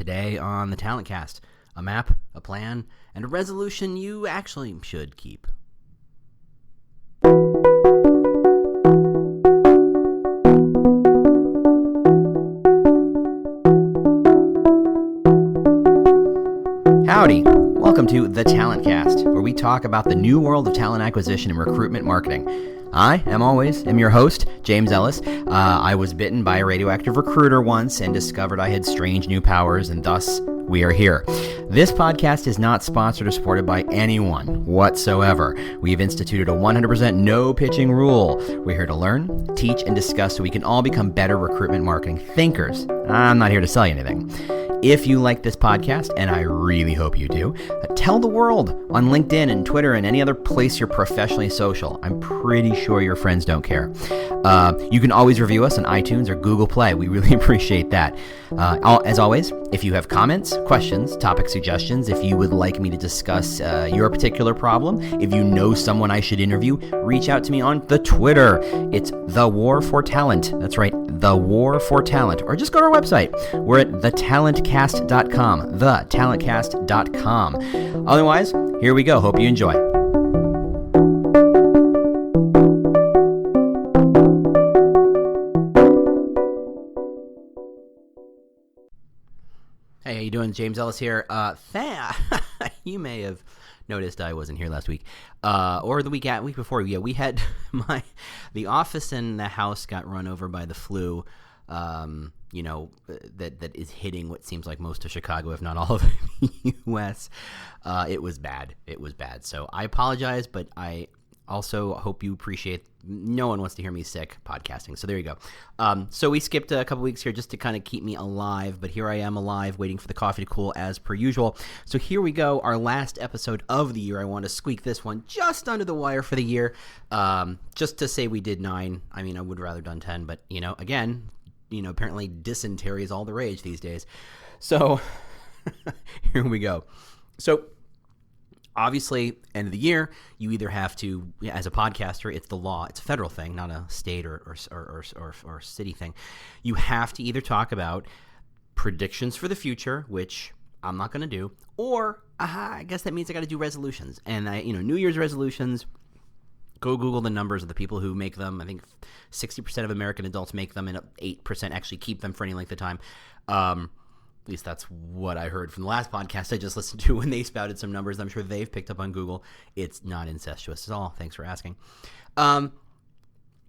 Today on the Talent Cast, a map, a plan, and a resolution you actually should keep. Howdy! Welcome to The Talent Cast, where we talk about the new world of talent acquisition and recruitment marketing. I, am your host, James Ellis. I was bitten by a radioactive recruiter once and discovered I had strange new powers, and thus we are here. This podcast is not sponsored or supported by anyone whatsoever. We've instituted a 100% no pitching rule. We're here to learn, teach, and discuss so we can all become better recruitment marketing thinkers. I'm not here to sell you anything. If you like this podcast, and I really hope you do, tell the world on LinkedIn and Twitter and any other place you're professionally social. I'm pretty sure your friends don't care. You can always review us on iTunes or Google Play. We really appreciate that. As always, if you have comments, questions, topic suggestions, if you would like me to discuss your particular problem, if you know someone I should interview, reach out to me on the Twitter. It's The War for Talent. That's right, The War for Talent. Or just go to our website. We're at thetalentcast.com, thetalentcast.com. Otherwise, here we go. Hope you enjoy. Hey, how you doing? James Ellis here. You may have noticed I wasn't here last week, or the week before. Yeah, we had the office and the house got run over by the flu. That is hitting what seems like most of Chicago, if not all of the U.S. It was bad. So I apologize, but I also hope you appreciate. No one wants to hear me sick podcasting. So there you go. So we skipped a couple weeks here just to kind of keep me alive, but here I am alive, waiting for the coffee to cool as per usual. So here we go. Our last episode of the year. I want to squeak this one just under the wire for the year. Just to say we did 9. I mean, I would rather done 10, but again, apparently dysentery is all the rage these days. So here we go. So obviously, end of the year, you either have to, as a podcaster, it's the law. It's a federal thing, not a state or city thing. You have to either talk about predictions for the future, which I'm not going to do, or I guess that means I got to do resolutions. And New Year's resolutions. Go Google the numbers of the people who make them. I think 60% of American adults make them, and 8% actually keep them for any length of time. At least that's what I heard from the last podcast I just listened to when they spouted some numbers I'm sure they've picked up on Google. It's not incestuous at all. Thanks for asking.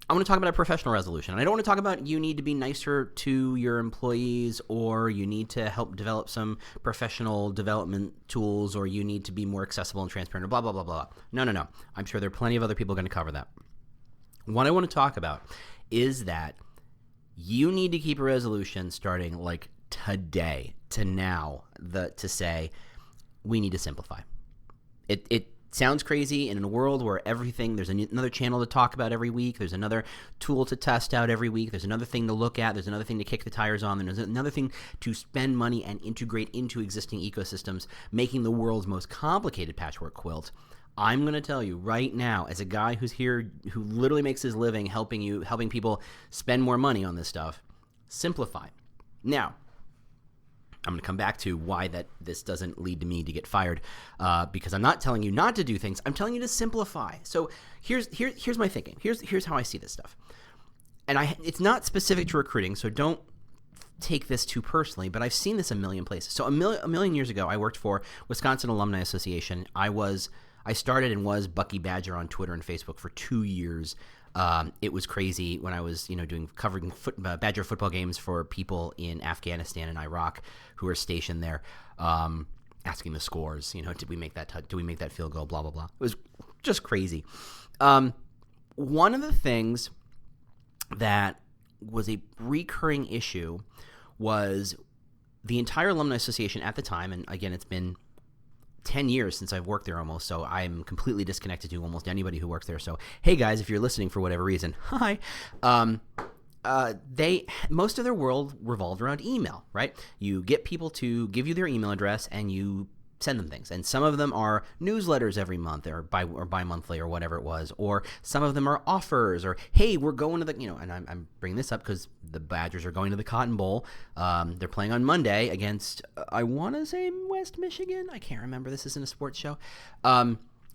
I want to talk about a professional resolution. I don't want to talk about you need to be nicer to your employees, or you need to help develop some professional development tools, or you need to be more accessible and transparent, blah, blah, blah, blah. No. I'm sure there are plenty of other people going to cover that. What I want to talk about is that you need to keep a resolution starting like today to now to say we need to simplify. It sounds crazy, and in a world where there's another channel to talk about every week, there's another tool to test out every week, there's another thing to look at, there's another thing to kick the tires on, there's another thing to spend money and integrate into existing ecosystems, making the world's most complicated patchwork quilt. I'm going to tell you right now, as a guy who's here, who literally makes his living helping people spend more money on this stuff, simplify. Now, I'm going to come back to why this doesn't lead to me to get fired, because I'm not telling you not to do things. I'm telling you to simplify. So here's my thinking. Here's how I see this stuff. And it's not specific to recruiting, so don't take this too personally, but I've seen this a million places. So a million years ago, I worked for Wisconsin Alumni Association. I started and was Bucky Badger on Twitter and Facebook for 2 years. It was crazy when I was, covering Badger football games for people in Afghanistan and Iraq who were stationed there, asking the scores. Did we make that field goal? Blah blah blah. It was just crazy. One of the things that was a recurring issue was the entire alumni association at the time, and again, it's been 10 years since I've worked there almost, so I'm completely disconnected to almost anybody who works there. So, hey guys, if you're listening for whatever reason, hi. Most of their world revolved around email, right? You get people to give you their email address, and you send them things. And some of them are newsletters every month or bi-monthly or whatever it was. Or some of them are offers or, hey, we're going to the, and I'm bringing this up because the Badgers are going to the Cotton Bowl. They're playing on Monday against, I want to say West Michigan. I can't remember. This isn't a sports show.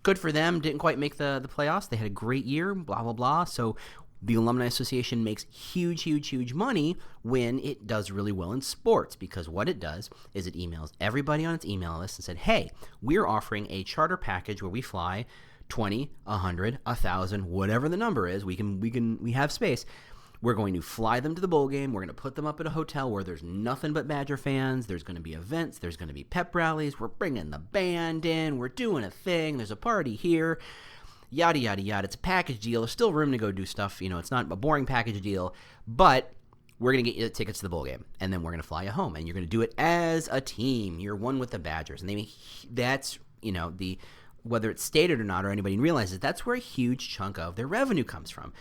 Good for them. Didn't quite make the playoffs. They had a great year, blah, blah, blah. So the Alumni Association makes huge, huge, huge money when it does really well in sports, because what it does is it emails everybody on its email list and said, hey, we're offering a charter package where we fly 20, 100, 1,000, whatever the number is. We have space. We're going to fly them to the bowl game. We're going to put them up at a hotel where there's nothing but Badger fans. There's going to be events. There's going to be pep rallies. We're bringing the band in. We're doing a thing. There's a party here. Yada, yada, yada. It's a package deal. There's still room to go do stuff. It's not a boring package deal, but we're going to get you the tickets to the bowl game, and then we're going to fly you home, and you're going to do it as a team. You're one with the Badgers. And that's, whether it's stated or not, or anybody realizes, that's where a huge chunk of their revenue comes from.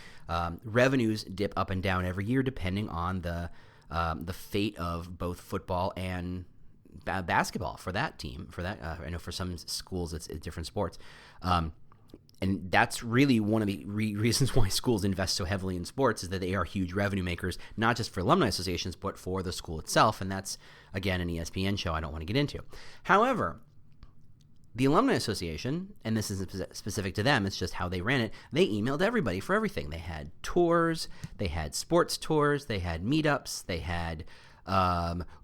Revenues dip up and down every year depending on the fate of both football and basketball for that team. I know for some schools it's different sports. And that's really one of the reasons why schools invest so heavily in sports, is that they are huge revenue makers, not just for alumni associations, but for the school itself. And that's, again, an ESPN show I don't want to get into. However, the Alumni Association, and this isn't specific to them, it's just how they ran it, they emailed everybody for everything. They had tours, they had sports tours, they had meetups, they had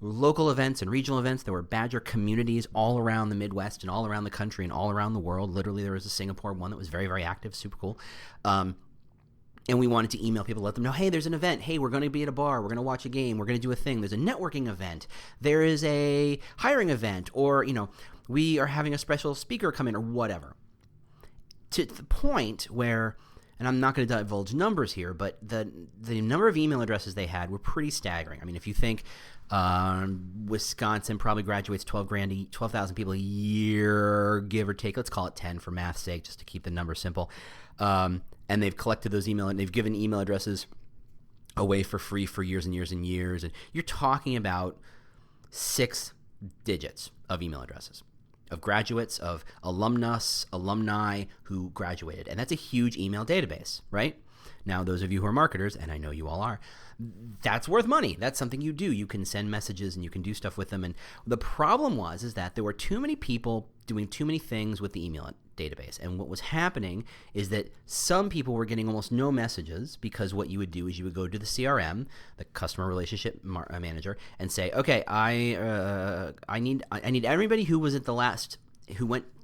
local events and regional events. There were Badger communities all around the Midwest and all around the country and all around the world. Literally, there was a Singapore one that was very, very active, super cool. And we wanted to email people, let them know, hey, there's an event. Hey, we're going to be at a bar. We're going to watch a game. We're going to do a thing. There's a networking event. There is a hiring event. Or, we are having a special speaker come in or whatever. To the point where, and I'm not going to divulge numbers here, but the number of email addresses they had were pretty staggering. I mean, if you think Wisconsin probably graduates 12,000 people a year, give or take, let's call it 10 for math's sake, just to keep the number simple. And they've collected those email, and they've given email addresses away for free for years and years and years. And you're talking about 6 digits of email addresses, of graduates, of alumnus, alumni who graduated. And that's a huge email database, right? Now, those of you who are marketers, and I know you all are, that's worth money. That's something you do. You can send messages and you can do stuff with them. And the problem is that there were too many people doing too many things with the email database. And what was happening is that some people were getting almost no messages, because what you would do is you would go to the CRM, the customer relationship manager, and say, okay, I need everybody who was at the last,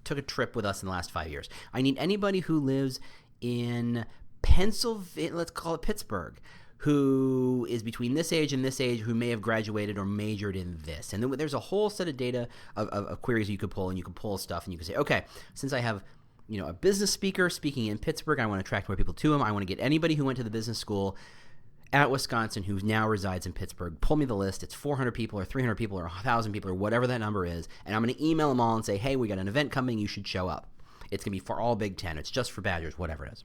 took a trip with us in the last 5 years. I need anybody who lives in Pennsylvania, let's call it Pittsburgh, who is between this age and this age, who may have graduated or majored in this. And then there's a whole set of data of queries you could pull, and you can pull stuff, and you can say, okay, since I have a business speaker speaking in Pittsburgh, I want to attract more people to him. I want to get anybody who went to the business school at Wisconsin who now resides in Pittsburgh. Pull me the list. It's 400 people or 300 people or 1,000 people or whatever that number is, and I'm going to email them all and say, hey, we got an event coming. You should show up. It's going to be for all Big Ten. It's just for Badgers, whatever it is.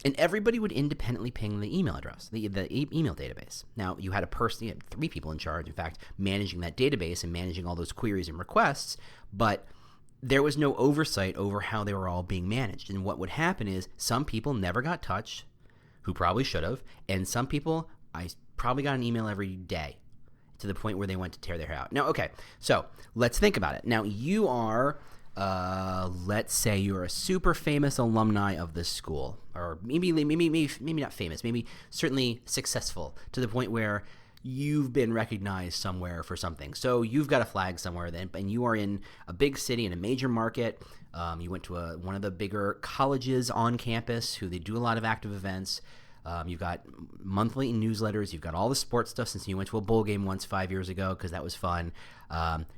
And everybody would independently ping the email address, the email database. Now, you had a person, you had 3 people in charge, in fact, managing that database and managing all those queries and requests, but there was no oversight over how they were all being managed. And what would happen is some people never got touched, who probably should have, and some people, I probably got an email every day to the point where they went to tear their hair out. Now, okay, so let's think about it. Now, you are... let's say you're a super famous alumni of this school, or maybe not famous, maybe certainly successful to the point where you've been recognized somewhere for something. So you've got a flag somewhere then, and you are in a big city in a major market. You went to one of the bigger colleges on campus who they do a lot of active events. You've got monthly newsletters. You've got all the sports stuff since you went to a bowl game once 5 years ago because that was fun.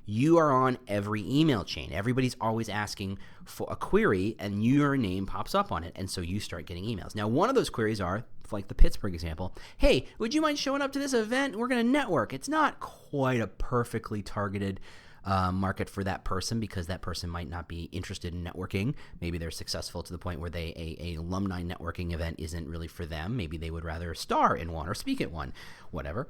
You are on every email chain. Everybody's always asking for a query, and your name pops up on it, and so you start getting emails. Now, one of those queries are, like the Pittsburgh example, hey, would you mind showing up to this event? We're going to network. It's not quite a perfectly targeted market for that person, because that person might not be interested in networking. Maybe they're successful to the point where a alumni networking event isn't really for them. Maybe they would rather star in one or speak at one, whatever.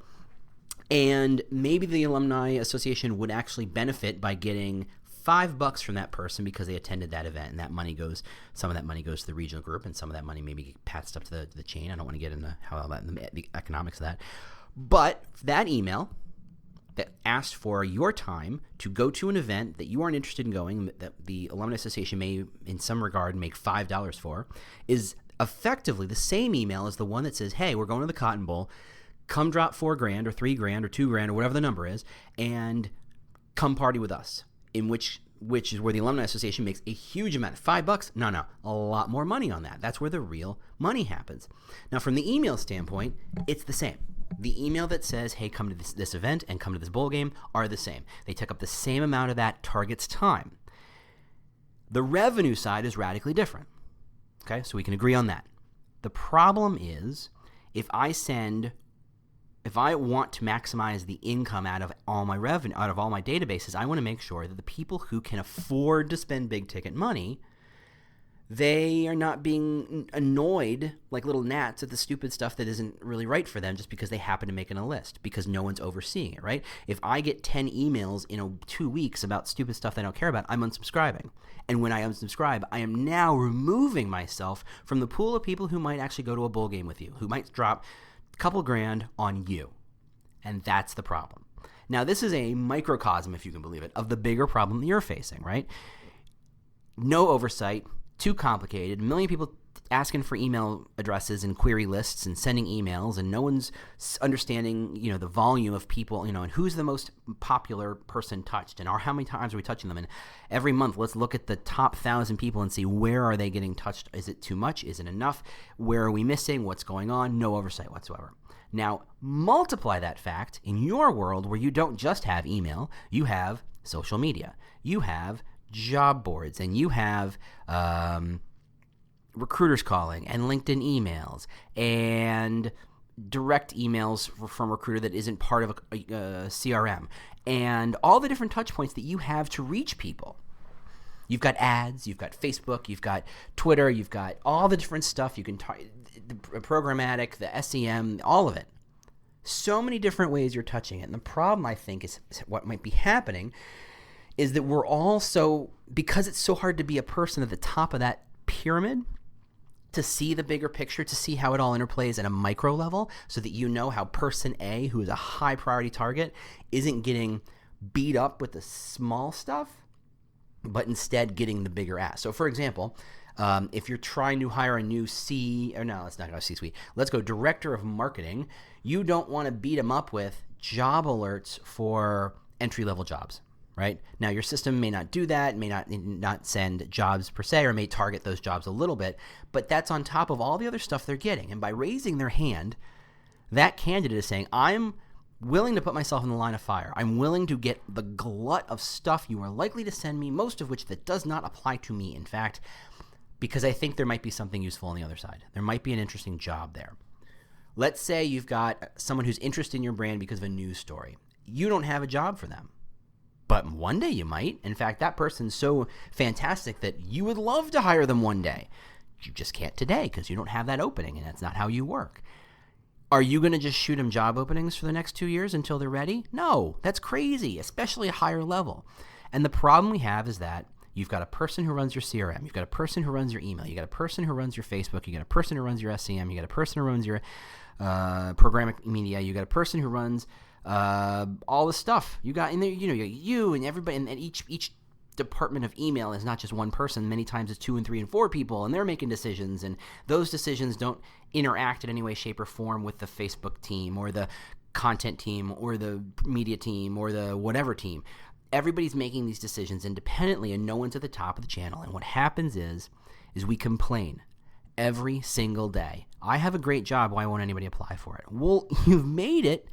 And maybe the Alumni Association would actually benefit by getting $5 from that person because they attended that event, and that money goes, some of that money goes to the regional group, and some of that money maybe passed up to the chain. I don't want to get into the economics of that. But that email that asked for your time to go to an event that you aren't interested in going, that the Alumni Association may, in some regard, make $5 for, is effectively the same email as the one that says, hey, we're going to the Cotton Bowl. Come drop $4,000 or $3,000 or $2,000 or whatever the number is, and come party with us. In which is where the Alumni Association makes a huge amount. $5? No, a lot more money on that. That's where the real money happens. Now, from the email standpoint, it's the same. The email that says, hey, come to this event and come to this bowl game are the same. They take up the same amount of that target's time. The revenue side is radically different. Okay, so we can agree on that. The problem is, if I want to maximize the income out of all my revenue, out of all my databases, I want to make sure that the people who can afford to spend big ticket money, they are not being annoyed like little gnats at the stupid stuff that isn't really right for them just because they happen to make it on a list, because no one's overseeing it, right? If I get 10 emails in 2 weeks about stupid stuff that I don't care about, I'm unsubscribing. And when I unsubscribe, I am now removing myself from the pool of people who might actually go to a bowl game with you, who might drop couple grand on you. And that's the problem. Now, this is a microcosm, if you can believe it, of the bigger problem that you're facing, right? No oversight, too complicated, a million people asking for email addresses and query lists and sending emails, and no one's understanding, the volume of people, and who's the most popular person touched, and how many times are we touching them? And every month, let's look at the top 1,000 people and see, where are they getting touched? Is it too much? Is it enough? Where are we missing? What's going on? No oversight whatsoever. Now, multiply that fact in your world where you don't just have email, you have social media, you have job boards, and you have recruiters calling, and LinkedIn emails, and direct emails from a recruiter that isn't part of a CRM, and all the different touch points that you have to reach people. You've got ads, you've got Facebook, you've got Twitter, you've got all the different stuff. You can the programmatic, the SEM, all of it. So many different ways you're touching it. And the problem, I think, is what might be happening is that we're all because it's so hard to be a person at the top of that pyramid, to see the bigger picture, to see how it all interplays at a micro level, so that you know how person A, who is a high priority target, isn't getting beat up with the small stuff, but instead getting the bigger ass. So, for example, if you're trying to hire a new let's not go C-suite. Let's go director of marketing. You don't want to beat them up with job alerts for entry-level jobs. Right? Now, your system may not do that, may not send jobs per se, or may target those jobs a little bit, but that's on top of all the other stuff they're getting. And by raising their hand, that candidate is saying, I'm willing to put myself in the line of fire. I'm willing to get the glut of stuff you are likely to send me, most of which that does not apply to me, in fact, because I think there might be something useful on the other side. There might be an interesting job there. Let's say you've got someone who's interested in your brand because of a news story. You don't have a job for them. But one day you might. In fact, that person's so fantastic that you would love to hire them one day. You just can't today because you don't have that opening, and that's not how you work. Are you going to just shoot them job openings for the next 2 years until they're ready? No, that's crazy, especially a higher level. And the problem we have is that you've got a person who runs your CRM. You've got a person who runs your email. You've got a person who runs your Facebook. You've got a person who runs your SEM. You've got a person who runs your programmatic media. You've got a person who runs all the stuff you got in there. You and everybody, and each department of email is not just one person. Many times it's 2 and 3 and 4 people, and they're making decisions, and those decisions don't interact in any way, shape, or form with the Facebook team or the content team or the media team or the whatever team. Everybody's making these decisions independently, and no one's at the top of the channel. And what happens is we complain every single day. I have a great job. Why won't anybody apply for it? Well, you've made it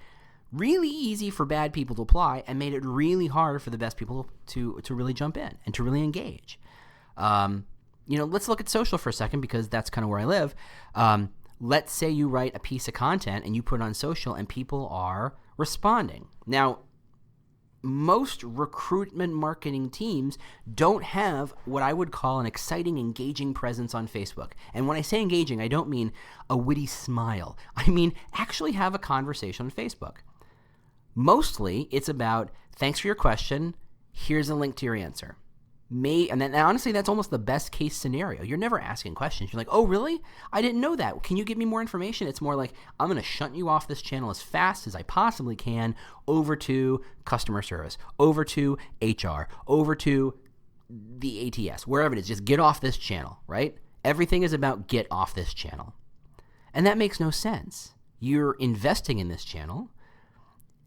really easy for bad people to apply and made it really hard for the best people to really jump in and to really engage. Let's look at social for a second, because that's kind of where I live. Let's say you write a piece of content and you put it on social and people are responding. Now, most recruitment marketing teams don't have what I would call an exciting, engaging presence on Facebook. And when I say engaging, I don't mean a witty smile. I mean actually have a conversation on Facebook. Mostly, it's about, thanks for your question, here's a link to your answer. And then honestly, that's almost the best case scenario. You're never asking questions. You're like, oh, really? I didn't know that. Can you give me more information? It's more like, I'm going to shunt you off this channel as fast as I possibly can over to customer service, over to HR, over to the ATS, wherever it is. Just get off this channel, right? Everything is about get off this channel. And that makes no sense. You're investing in this channel.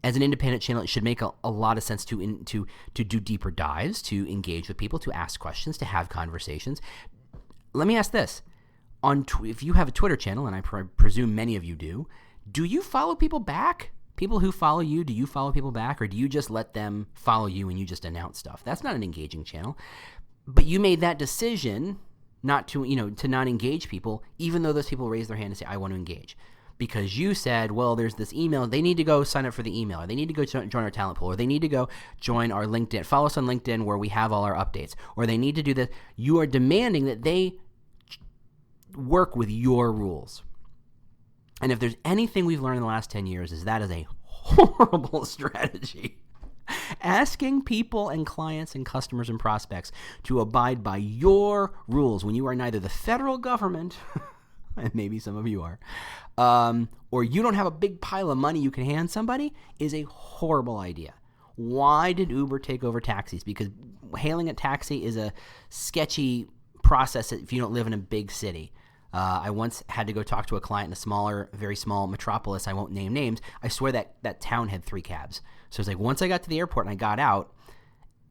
As an independent channel, it should make a lot of sense to do deeper dives, to engage with people, to ask questions, to have conversations. Let me ask this. If you have a Twitter channel, and I presume many of you do you follow people back? People who follow you, do you follow people back, or do you just let them follow you and you just announce stuff? That's not an engaging channel. But you made that decision not to not engage people, even though those people raise their hand and say, I want to engage. Because you said, well, there's this email. They need to go sign up for the email, or they need to go join our talent pool, or they need to go join our LinkedIn. Follow us on LinkedIn where we have all our updates, or they need to do this. You are demanding that they work with your rules. And if there's anything we've learned in the last 10 years is that is a horrible strategy. Asking people and clients and customers and prospects to abide by your rules when you are neither the federal government and maybe some of you are, or you don't have a big pile of money you can hand somebody, is a horrible idea. Why did Uber take over taxis? Because hailing a taxi is a sketchy process if you don't live in a big city. I once had to go talk to a client in a smaller, very small metropolis. I won't name names. I swear that town had 3 cabs. So it's like once I got to the airport and I got out,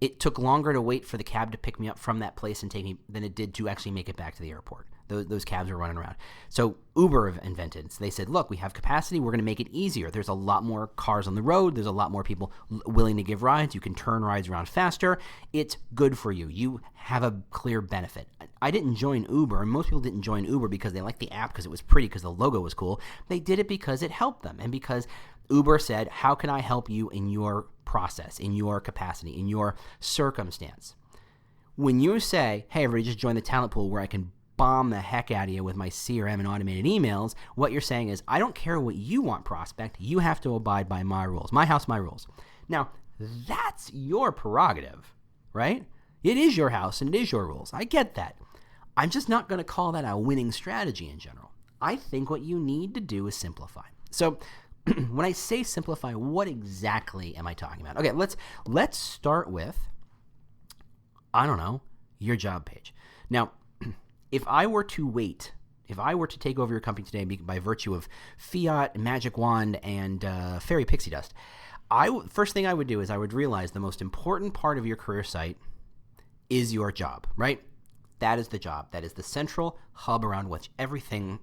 it took longer to wait for the cab to pick me up from that place and take me than it did to actually make it back to the airport. Those cabs were running around. So Uber invented. So they said, look, we have capacity. We're going to make it easier. There's a lot more cars on the road. There's a lot more people willing to give rides. You can turn rides around faster. It's good for you. You have a clear benefit. I didn't join Uber, and most people didn't join Uber because they liked the app because it was pretty, because the logo was cool. They did it because it helped them, and because Uber said, how can I help you in your process, in your capacity, in your circumstance? When you say, hey, everybody, just join the talent pool where I can bomb the heck out of you with my CRM and automated emails, what you're saying is, I don't care what you want, prospect. You have to abide by my rules. My house, my rules. Now, that's your prerogative, right? It is your house and it is your rules. I get that. I'm just not going to call that a winning strategy in general. I think what you need to do is simplify. So when I say simplify, what exactly am I talking about? Okay, let's start with, I don't know, your job page. Now, if I were to take over your company today by virtue of fiat, magic wand, and fairy pixie dust, first thing I would do is I would realize the most important part of your career site is your job, right? That is the job. That is the central hub around which everything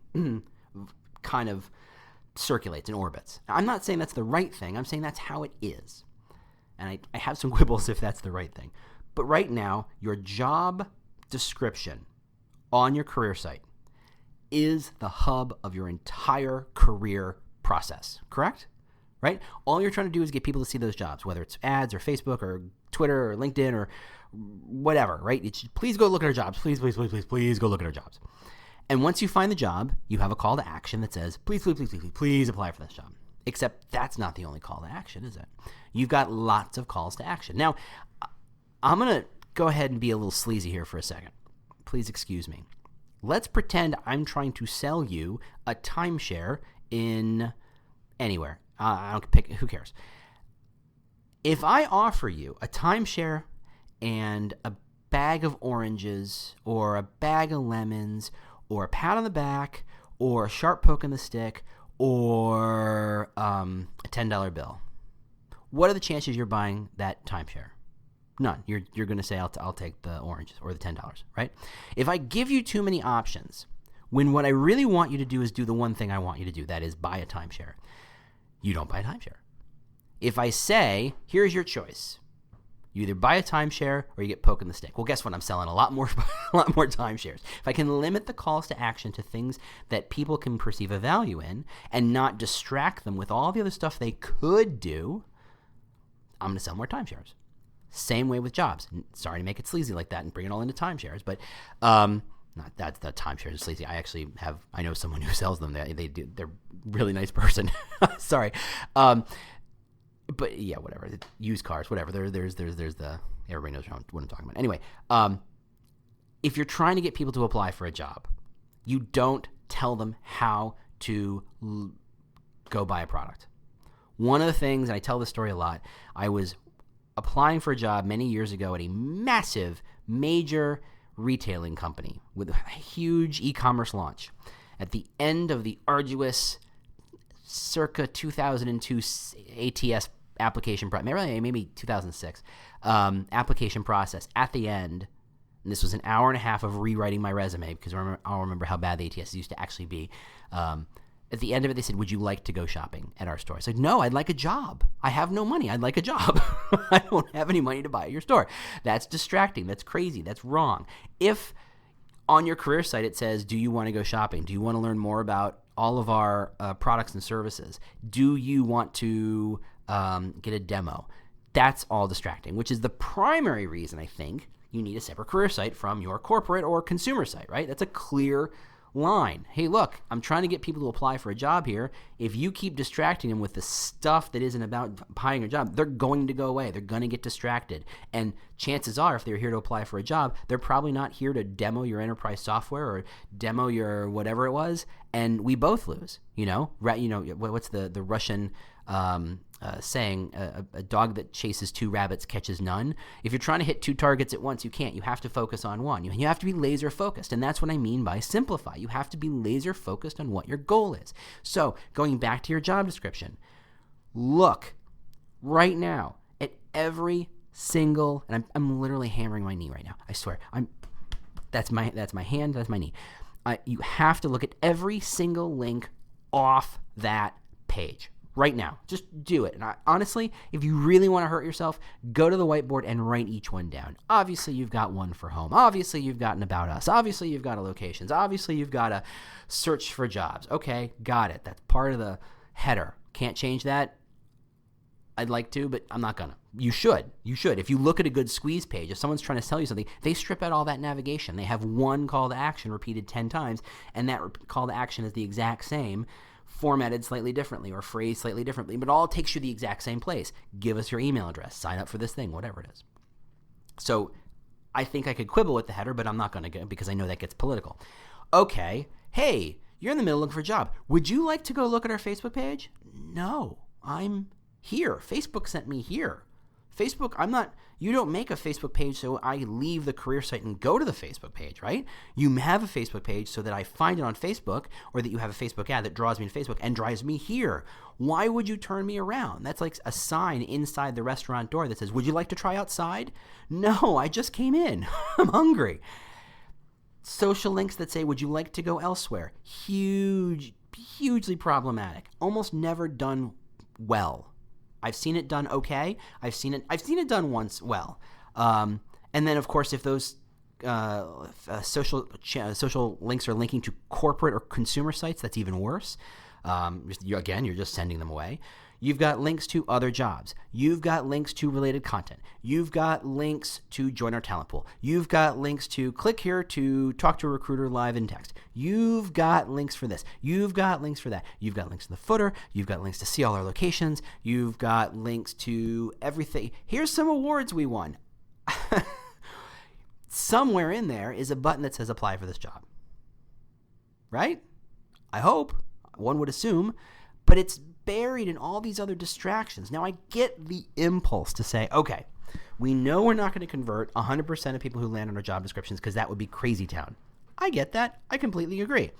kind of circulates and orbits. Now, I'm not saying that's the right thing. I'm saying that's how it is. And I have some quibbles if that's the right thing. But right now, your job description on your career site is the hub of your entire career process, correct? Right? All you're trying to do is get people to see those jobs, whether it's ads or Facebook or Twitter or LinkedIn or whatever, right? Please go look at our jobs. Please go look at our jobs. And once you find the job, you have a call to action that says, please apply for this job. Except that's not the only call to action, is it? You've got lots of calls to action. Now, I'm going to go ahead and be a little sleazy here for a second. Please excuse me. Let's pretend I'm trying to sell you a timeshare in anywhere. I don't pick, who cares? If I offer you a timeshare and a bag of oranges or a bag of lemons or a pat on the back or a sharp poke in the stick or a $10 bill, what are the chances you're buying that timeshare? None. You're going to say, I'll take the oranges or the $10, right? If I give you too many options, when what I really want you to do is do the one thing I want you to do, that is buy a timeshare, you don't buy a timeshare. If I say, here's your choice, you either buy a timeshare or you get poke in the stick. Well, guess what? I'm selling a lot more timeshares. If I can limit the calls to action to things that people can perceive a value in and not distract them with all the other stuff they could do, I'm going to sell more timeshares. Same way with jobs. Sorry to make it sleazy like that and bring it all into timeshares, but not that timeshares are sleazy. I know someone who sells them. They're a really nice person. Sorry. But yeah, whatever. Used cars, whatever. There's the everybody knows what I'm talking about. Anyway, if you're trying to get people to apply for a job, you don't tell them how to go buy a product. One of the things, and I tell this story a lot, I was applying for a job many years ago at a massive, major retailing company with a huge e-commerce launch. At the end of the arduous circa 2002 ATS application maybe 2006 application process, at the end, and this was an hour and a half of rewriting my resume because I'll remember how bad the ATS used to actually be. At the end of it, they said, would you like to go shopping at our store? I said, no, I'd like a job. I have no money. I'd like a job. I don't have any money to buy at your store. That's distracting. That's crazy. That's wrong. If on your career site it says, do you want to go shopping? Do you want to learn more about all of our products and services? Do you want to get a demo? That's all distracting, which is the primary reason I think you need a separate career site from your corporate or consumer site, right? That's a clear line. Hey, look, I'm trying to get people to apply for a job here. If you keep distracting them with the stuff that isn't about buying a job, they're going to go away. They're going to get distracted. And chances are, if they're here to apply for a job, they're probably not here to demo your enterprise software or demo your whatever it was. And we both lose. What's the Russian saying, a dog that chases two rabbits catches none. If you're trying to hit two targets at once, you can't. You have to focus on one. You have to be laser focused, and that's what I mean by simplify. You have to be laser focused on what your goal is. So going back to your job description, look right now at every single, and I'm literally hammering my knee right now. I swear, that's my hand, that's my knee. You have to look at every single link off that page. Right now. Just do it. And honestly, if you really want to hurt yourself, go to the whiteboard and write each one down. Obviously, you've got one for home. Obviously, you've got an about us. Obviously, you've got a locations. Obviously, you've got a search for jobs. Okay, got it. That's part of the header. Can't change that. I'd like to, but I'm not gonna. You should. If you look at a good squeeze page, if someone's trying to sell you something, they strip out all that navigation. They have one call to action repeated 10 times, and that call to action is the exact same, formatted slightly differently or phrased slightly differently, but all takes you the exact same place. Give us your email address, sign up for this thing, whatever it is. So I think I could quibble with the header, but I'm not going to because I know that gets political. Okay, hey, you're in the middle looking for a job. Would you like to go look at our Facebook page? No, I'm here. Facebook sent me here. Facebook, you don't make a Facebook page so I leave the career site and go to the Facebook page, right? You have a Facebook page so that I find it on Facebook, or that you have a Facebook ad that draws me to Facebook and drives me here. Why would you turn me around? That's like a sign inside the restaurant door that says, would you like to try outside? No, I just came in. I'm hungry. Social links that say, would you like to go elsewhere? Hugely problematic. Almost never done well. I've seen it done okay. I've seen it done once well. And then, of course, if those social links are linking to corporate or consumer sites, that's even worse. You're just sending them away. You've got links to other jobs. You've got links to related content. You've got links to join our talent pool. You've got links to click here to talk to a recruiter live in text. You've got links for this. You've got links for that. You've got links to the footer. You've got links to see all our locations. You've got links to everything. Here's some awards we won. Somewhere in there is a button that says apply for this job. Right? I hope. One would assume. But it's buried in all these other distractions. Now, I get the impulse to say, okay, we know we're not going to convert 100% of people who land on our job descriptions because that would be crazy town. I get that. I completely agree.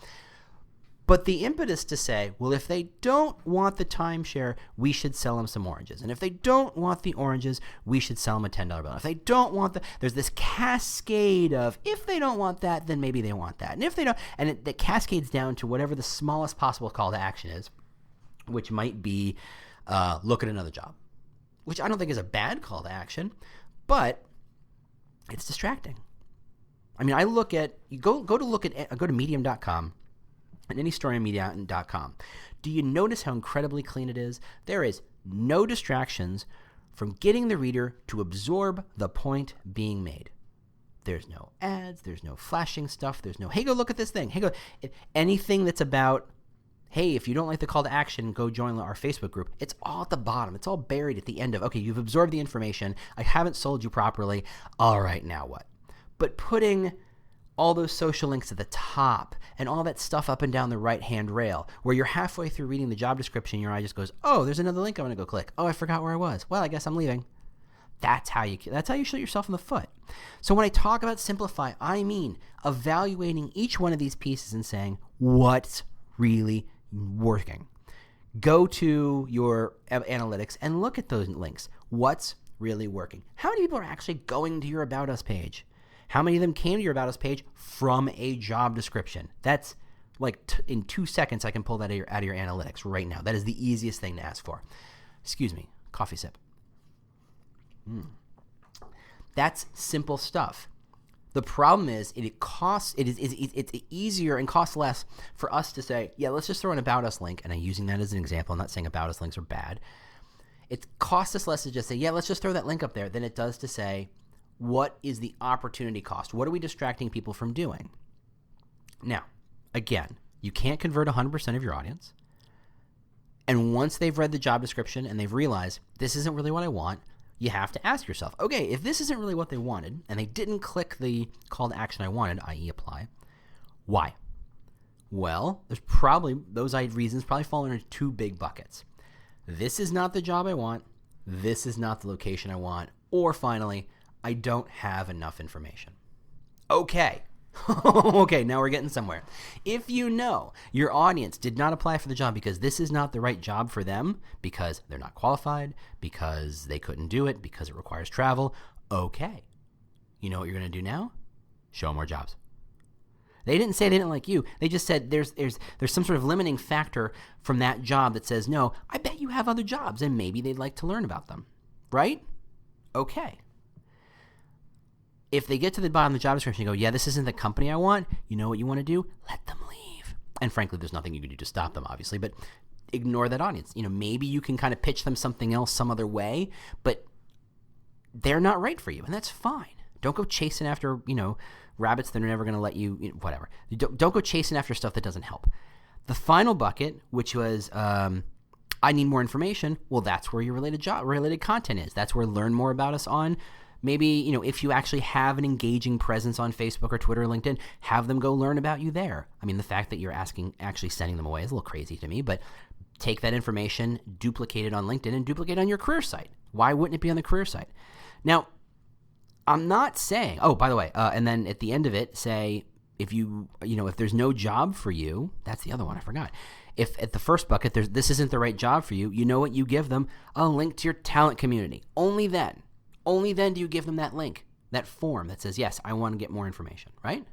But the impetus to say, well, if they don't want the timeshare, we should sell them some oranges. And if they don't want the oranges, we should sell them a $10 bill. If they don't want there's this cascade of, if they don't want that, then maybe they want that. And if they don't, and it cascades down to whatever the smallest possible call to action is, which might be look at another job, which I don't think is a bad call to action, but it's distracting. I mean, I look at, you go to medium.com and any story on medium.com. Do you notice how incredibly clean it is? There is no distractions from getting the reader to absorb the point being made. There's no ads, there's no flashing stuff, there's no, hey, go look at this thing. Hey, go, anything that's about Hey, if you don't like the call to action, go join our Facebook group. It's all at the bottom. It's all buried at the end of, okay, you've absorbed the information. I haven't sold you properly. All right, now what? But putting all those social links at the top and all that stuff up and down the right-hand rail where you're halfway through reading the job description, your eye just goes, oh, there's another link I'm going to go click. Oh, I forgot where I was. Well, I guess I'm leaving. That's how you shoot yourself in the foot. So when I talk about simplify, I mean evaluating each one of these pieces and saying, what's really working? Go to your analytics and look at those links. What's really working? How many people are actually going to your About Us page? How many of them came to your About Us page from a job description? That's like in 2 seconds, I can pull that out of your analytics right now. That is the easiest thing to ask for. Excuse me, coffee sip. That's simple stuff. The problem is it's easier and costs less for us to say, yeah, let's just throw an About Us link. And I'm using that as an example. I'm not saying About Us links are bad. It costs us less to just say, yeah, let's just throw that link up there than it does to say, what is the opportunity cost? What are we distracting people from doing? Now, again, you can't convert 100% of your audience. And once they've read the job description and they've realized this isn't really what I want, you have to ask yourself, okay, if this isn't really what they wanted and they didn't click the call to action I wanted, i.e. apply, why? Well, there's probably, those reasons probably fall into 2 big buckets. This is not the job I want. This is not the location I want. Or finally, I don't have enough information. Okay. Okay, now we're getting somewhere. If you know your audience did not apply for the job because this is not the right job for them, because they're not qualified, because they couldn't do it, because it requires travel, okay. You know what you're going to do now? Show them more jobs. They didn't say they didn't like you. They just said there's some sort of limiting factor from that job that says, no, I bet you have other jobs and maybe they'd like to learn about them. Right? Okay. If they get to the bottom of the job description and go, yeah, this isn't the company I want, you know what you want to do? Let them leave. And frankly, there's nothing you can do to stop them, obviously, but ignore that audience. You know, maybe you can kind of pitch them something else some other way, but they're not right for you, and that's fine. Don't go chasing after, rabbits that are never going to let you, whatever. Don't go chasing after stuff that doesn't help. The final bucket, which was I need more information, well, that's where your related content is. That's where learn more about us on. Maybe, if you actually have an engaging presence on Facebook or Twitter or LinkedIn, have them go learn about you there. I mean, the fact that you're actually sending them away is a little crazy to me, but take that information, duplicate it on LinkedIn, and duplicate it on your career site. Why wouldn't it be on the career site? Now, I'm not saying, oh, by the way, and then at the end of it, say, if if there's no job for you, that's the other one, I forgot. If at the first bucket, this isn't the right job for you, you know what you give them? A link to your talent community. Only then do you give them that link, that form that says, yes, I want to get more information, right?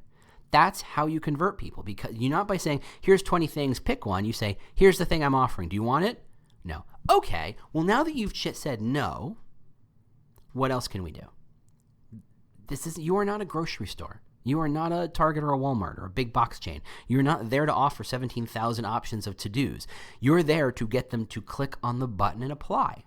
That's how you convert people, because you're not by saying, here's 20 things, pick one. You say, here's the thing I'm offering. Do you want it? No. Okay, well, now that you've said no, what else can we do? You are not a grocery store. You are not a Target or a Walmart or a big box chain. You're not there to offer 17,000 options of to-dos. You're there to get them to click on the button and apply.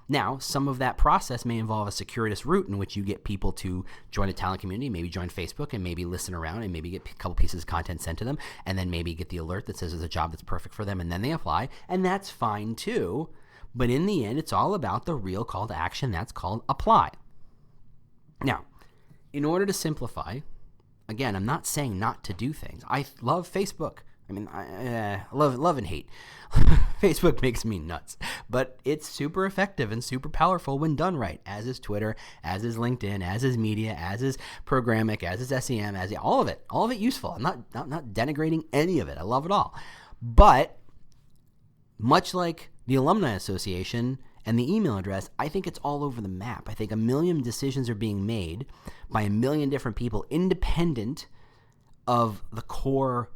Now, some of that process may involve a circuitous route in which you get people to join a talent community, maybe join Facebook and maybe listen around and maybe get a couple pieces of content sent to them, and then maybe get the alert that says there's a job that's perfect for them, and then they apply, and that's fine too. But in the end, it's all about the real call to action. That's called apply. Now, in order to simplify, again, I'm not saying not to do things. I love Facebook. I mean, I love and hate. Facebook makes me nuts, but it's super effective and super powerful when done right, as is Twitter, as is LinkedIn, as is media, as is programmatic, as is SEM, all of it useful. I'm not denigrating any of it. I love it all. But much like the Alumni Association and the email address, I think it's all over the map. I think a million decisions are being made by a million different people independent of the core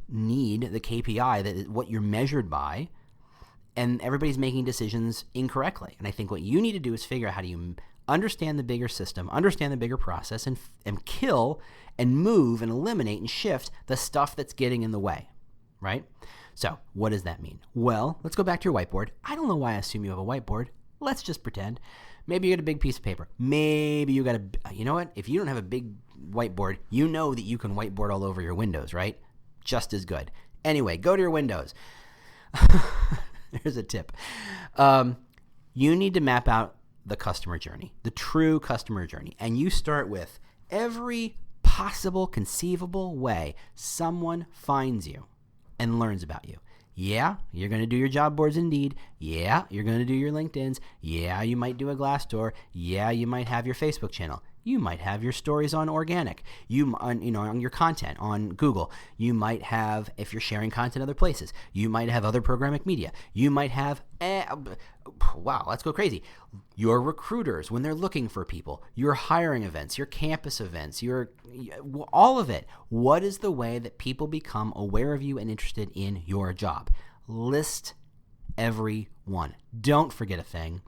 need, the KPI, that is what you're measured by, and everybody's making decisions incorrectly. And I think what you need to do is figure out how do you understand the bigger system, understand the bigger process, and kill and move and eliminate and shift the stuff that's getting in the way, right? So what does that mean? Well, let's go back to your whiteboard. I don't know why I assume you have a whiteboard. Let's just pretend. Maybe you got a big piece of paper. Maybe you got you know what? If you don't have a big whiteboard, you know that you can whiteboard all over your windows, right? Just as good. Anyway, go to your windows. Here's a tip. You need to map out the customer journey, the true customer journey. And you start with every possible, conceivable way someone finds you and learns about you. Yeah, you're going to do your job boards Indeed. Yeah, you're going to do your LinkedIn's. Yeah, you might do a Glassdoor. Yeah, you might have your Facebook channel. You might have your stories on organic. On your content on Google. You might have, if you're sharing content other places, you might have other programmatic media. You might have, wow, let's go crazy. Your recruiters when they're looking for people, your hiring events, your campus events, all of it. What is the way that people become aware of you and interested in your job? List every one. Don't forget a thing.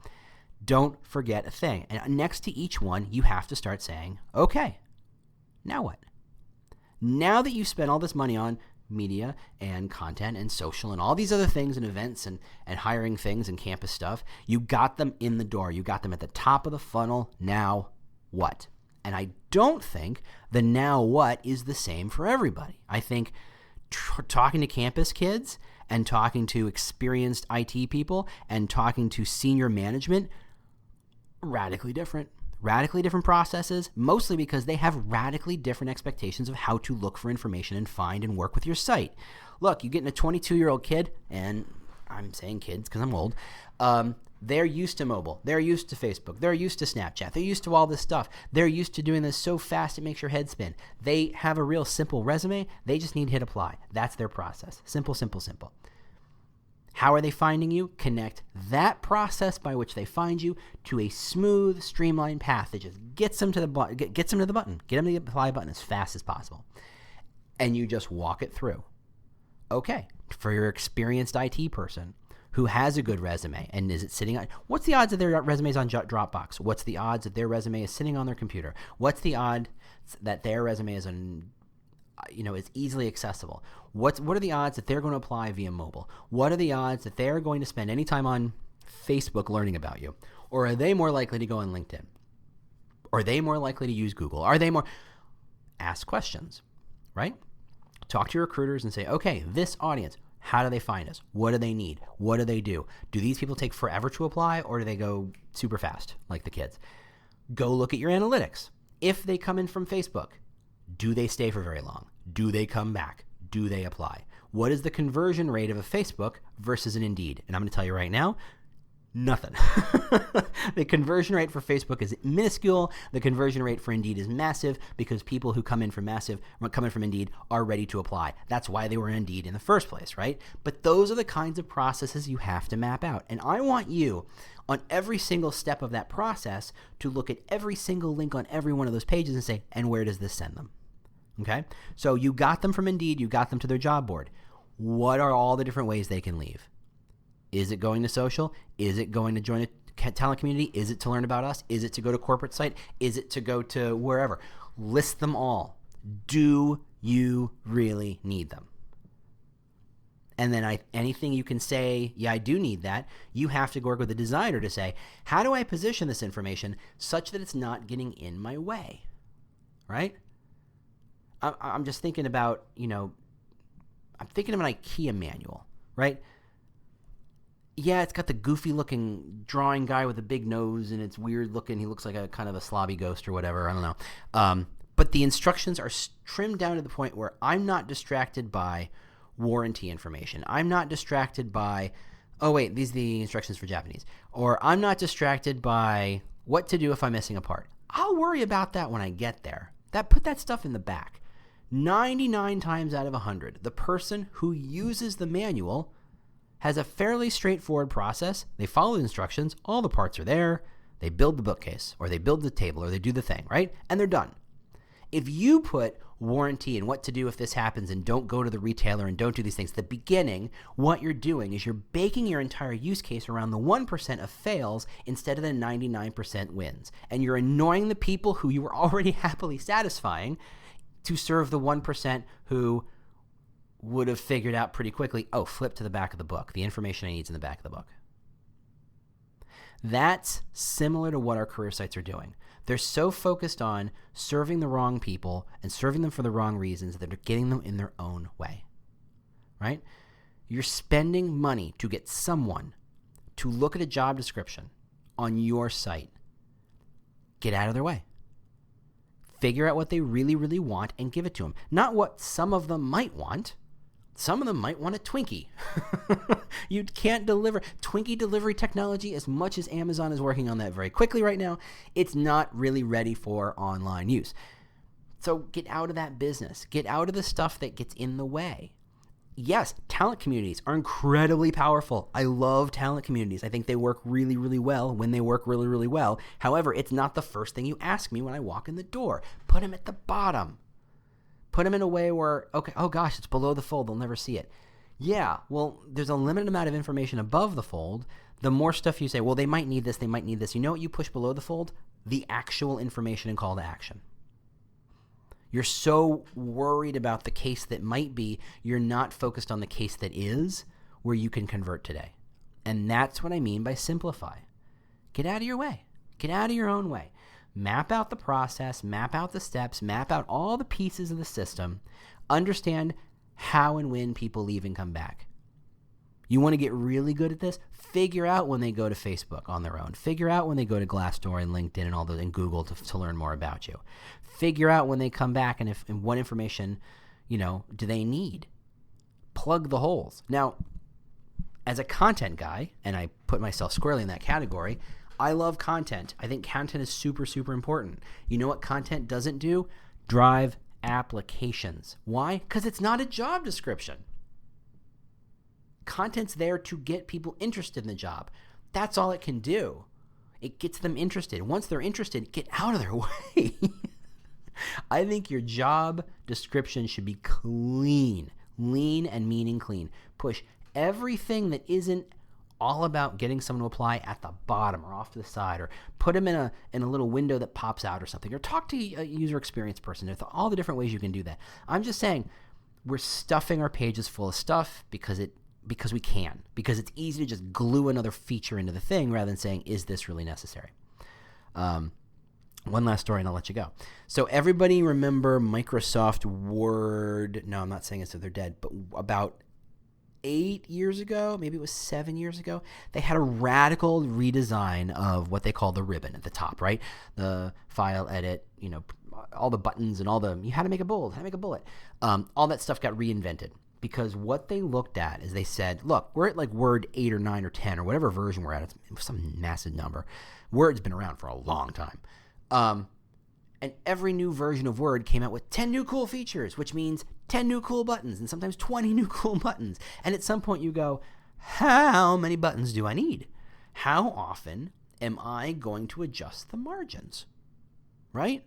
Don't forget a thing. And next to each one, you have to start saying, okay, now what? Now that you've spent all this money on media and content and social and all these other things and events and hiring things and campus stuff, you got them in the door. You got them at the top of the funnel. Now what? And I don't think the now what is the same for everybody. I think talking to campus kids and talking to experienced IT people and talking to senior management, radically different processes, mostly because they have radically different expectations of how to look for information and find and work with your site. Look, you get in a 22-year-old kid, and I'm saying kids because I'm old, they're used to mobile. They're used to Facebook. They're used to Snapchat. They're used to all this stuff. They're used to doing this so fast it makes your head spin. They have a real simple resume. They just need to hit apply. That's their process. Simple, simple, simple. How are they finding you? Connect that process by which they find you to a smooth, streamlined path that just gets them to the button, get them to the apply button as fast as possible. And you just walk it through. Okay, for your experienced IT person who has a good resume and is it sitting on, what's the odds that their resume is on Dropbox? What's the odds that their resume is sitting on their computer? What's the odds that their resume is is easily accessible? What are the odds that they're going to apply via mobile? What are the odds that they're going to spend any time on Facebook learning about you? Or are they more likely to go on LinkedIn? Are they more likely to use Google? Ask questions, right? Talk to your recruiters and say, okay, this audience, how do they find us? What do they need? What do they do? Do these people take forever to apply or do they go super fast like the kids? Go look at your analytics. If they come in from Facebook, do they stay for very long? Do they come back? Do they apply? What is the conversion rate of a Facebook versus an Indeed? And I'm going to tell you right now, nothing. The conversion rate for Facebook is minuscule. The conversion rate for Indeed is massive because people who come in from Indeed are ready to apply. That's why they were Indeed in the first place, right? But those are the kinds of processes you have to map out. And I want you on every single step of that process to look at every single link on every one of those pages and say, and where does this send them? Okay? So you got them from Indeed, you got them to their job board. What are all the different ways they can leave? Is it going to social? Is it going to join a talent community? Is it to learn about us? Is it to go to corporate site? Is it to go to wherever? List them all. Do you really need them? And then anything you can say, yeah, I do need that, you have to work with the designer to say, how do I position this information such that it's not getting in my way, right? I'm just thinking about, I'm thinking of an IKEA manual, right? Yeah, it's got the goofy looking drawing guy with a big nose and it's weird looking. He looks like a kind of a slobby ghost or whatever. I don't know. But the instructions are trimmed down to the point where I'm not distracted by warranty information. I'm not distracted by, oh wait, these are the instructions for Japanese. Or I'm not distracted by what to do if I'm missing a part. I'll worry about that when I get there. Put that stuff in the back. 99 times out of 100, the person who uses the manual has a fairly straightforward process. They follow the instructions. All the parts are there. They build the bookcase or they build the table or they do the thing, right? And they're done. If you put warranty and what to do if this happens and don't go to the retailer and don't do these things at the beginning, what you're doing is you're baking your entire use case around the 1% of fails instead of the 99% wins. And you're annoying the people who you were already happily satisfying to serve the 1% who would have figured out pretty quickly, oh, flip to the back of the book. The information I need is in the back of the book. That's similar to what our career sites are doing. They're so focused on serving the wrong people and serving them for the wrong reasons that they're getting them in their own way. right? You're spending money to get someone to look at a job description on your site. Get out of their way. Figure out what they really, really want and give it to them. Not what some of them might want. Some of them might want a Twinkie. You can't deliver. Twinkie delivery technology, as much as Amazon is working on that very quickly right now, it's not really ready for online use. So get out of that business. Get out of the stuff that gets in the way. Yes, talent communities are incredibly powerful. I love talent communities. I think they work really, really well when they work really, really well. However, it's not the first thing you ask me when I walk in the door. Put them at the bottom. Put them in a way where, okay, oh gosh, it's below the fold. They'll never see it. Yeah, well, there's a limited amount of information above the fold. The more stuff you say, well, they might need this, they might need this. You know what you push below the fold? The actual information and call to action. You're so worried about the case that might be, you're not focused on the case that is, where you can convert today. And that's what I mean by simplify. Get out of your way. Get out of your own way. Map out the process, map out the steps, map out all the pieces of the system. Understand how and when people leave and come back. You want to get really good at this? Figure out when they go to Facebook on their own. Figure out when they go to Glassdoor and LinkedIn and all those, and Google to learn more about you. Figure out when they come back and what information, do they need. Plug the holes. Now, as a content guy, and I put myself squarely in that category, I love content. I think content is super, super important. You know what content doesn't do? Drive applications. Why? Because it's not a job description. Content's there to get people interested in the job. That's all it can do. It gets them interested. Once they're interested, get out of their way. I think your job description should be clean, lean and meaning clean. Push everything that isn't all about getting someone to apply at the bottom or off to the side, or put them in a little window that pops out or something, or talk to a user experience person. There's all the different ways you can do that. I'm just saying we're stuffing our pages full of stuff because we can, because it's easy to just glue another feature into the thing rather than saying, is this really necessary? One last story and I'll let you go. So everybody remember Microsoft Word? No, I'm not saying it's that they're dead, but about 8 years ago, maybe it was 7 years ago, they had a radical redesign of what they call the ribbon at the top, right? The file, edit, all the buttons and how to make a bold, how to make a bullet. All that stuff got reinvented. Because what they looked at is they said, look, we're at like Word 8 or 9 or 10 or whatever version we're at. It's some massive number. Word's been around for a long time. And every new version of Word came out with 10 new cool features, which means 10 new cool buttons and sometimes 20 new cool buttons. And at some point you go, how many buttons do I need? How often am I going to adjust the margins? Right?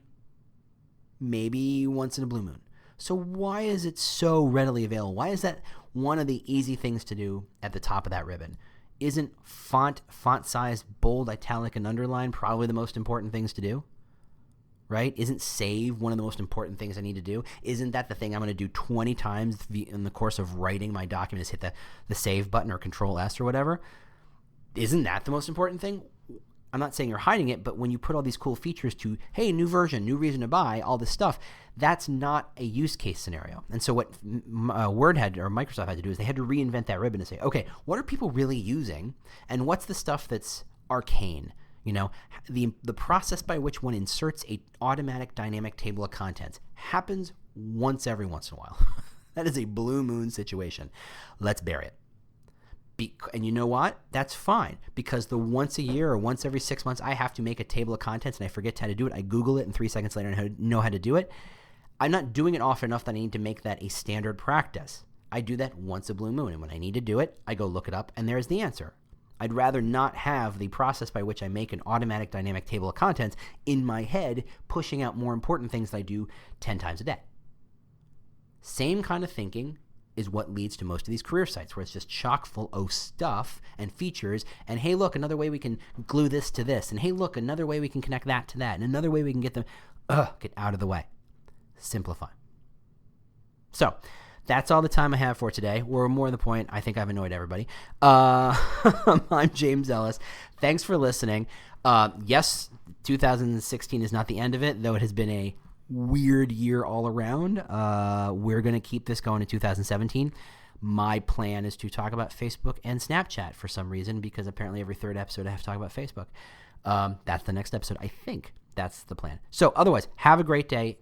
Maybe once in a blue moon. So why is it so readily available? Why is that one of the easy things to do at the top of that ribbon? Isn't font size, bold, italic, and underline probably the most important things to do? Right? Isn't save one of the most important things I need to do? Isn't that the thing I'm going to do 20 times in the course of writing my document is hit the save button or Control S or whatever? Isn't that the most important thing? I'm not saying you're hiding it, but when you put all these cool features to, hey, new version, new reason to buy, all this stuff, that's not a use case scenario. And so what Word had, or Microsoft had to do, is they had to reinvent that ribbon and say, okay, what are people really using, and what's the stuff that's arcane? The process by which one inserts a automatic dynamic table of contents happens once every once in a while. That is a blue moon situation. Let's bury it. And you know what? That's fine, because the once a year or once every 6 months I have to make a table of contents and I forget how to do it. I Google it and 3 seconds later I know how to do it. I'm not doing it often enough that I need to make that a standard practice. I do that once a blue moon, and when I need to do it, I go look it up and there's the answer. I'd rather not have the process by which I make an automatic dynamic table of contents in my head pushing out more important things that I do 10 times a day. Same kind of thinking is what leads to most of these career sites, where it's just chock full of stuff and features, and hey, look, another way we can glue this to this, and hey, look, another way we can connect that to that, and another way we can get them, get out of the way. Simplify. So, that's all the time I have for today. We're more to the point. I think I've annoyed everybody. I'm James Ellis. Thanks for listening. Yes, 2016 is not the end of it, though it has been a weird year all around. We're going to keep this going in 2017. My plan is to talk about Facebook and Snapchat for some reason, because apparently every third episode I have to talk about Facebook. That's the next episode, I think. That's the plan. So otherwise, have a great day.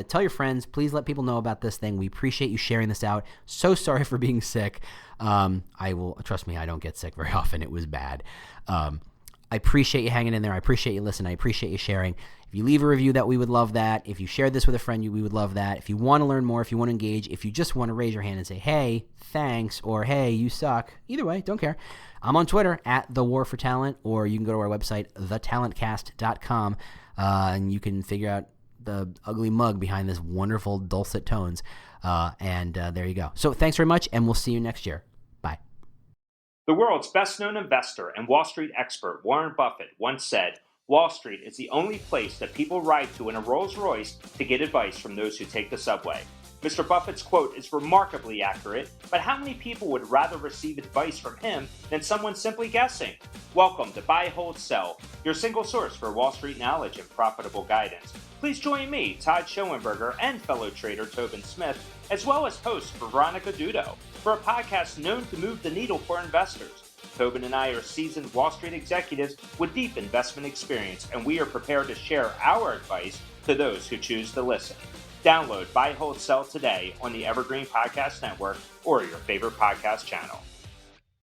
Tell your friends. Please let people know about this thing. We appreciate you sharing this out. So sorry for being sick. Trust me, I don't get sick very often. It was bad. I appreciate you hanging in there. I appreciate you listening. I appreciate you sharing. If you leave a review, that we would love that. If you shared this with a friend, we would love that. If you want to learn more, if you want to engage, if you just want to raise your hand and say, hey, thanks, or hey, you suck. Either way, don't care. I'm on Twitter at The War for Talent, or you can go to our website, thetalentcast.com, and you can figure out the ugly mug behind this wonderful dulcet tones. And there you go. So thanks very much, and we'll see you next year. Bye. The world's best-known investor and Wall Street expert Warren Buffett once said, Wall Street is the only place that people ride to in a Rolls-Royce to get advice from those who take the subway. Mr. Buffett's quote is remarkably accurate, but how many people would rather receive advice from him than someone simply guessing? Welcome to Buy, Hold, Sell, your single source for Wall Street knowledge and profitable guidance. Please join me, Todd Schoenberger, and fellow trader Tobin Smith, as well as host Veronica Dudo, for a podcast known to move the needle for investors. Tobin and I are seasoned Wall Street executives with deep investment experience, and we are prepared to share our advice to those who choose to listen. Download Buy, Hold, Sell today on the Evergreen Podcast Network or your favorite podcast channel.